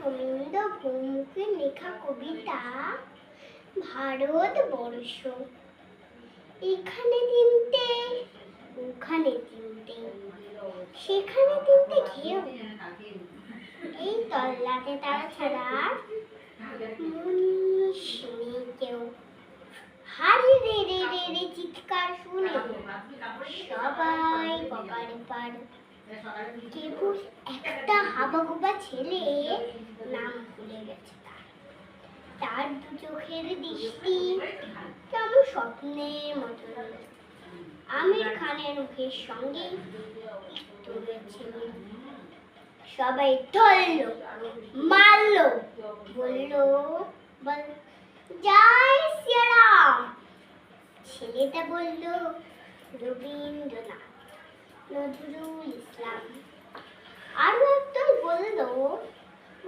গোবিন্দ ভৌমিকের লেখা কবিতা ভারতবর্ষ। এখানে তিনটে, ওখানে তিনটে, সেখানে তিনটে ঘেউ, এই তল্লাটে তারা ছাড়া মনীষ নেই কেউ। হারি রে রে রে রে চিৎকার শুনে সবাই কপারে পার। কেবল একটা হাবাগোবা ছেলে নাম ভুলে গেছে তার দু চোখের দৃষ্টি কেমন স্বপ্নের মতো। আমির খানের মুখের সঙ্গে একটু ছিল। সবাই ধরলো, মারলো, বললো বল জয় শ্রীরাম। ছেলেটা বলল রবীন্দ্রনাথ, নজরুল ইসলাম। আরো একজন বলল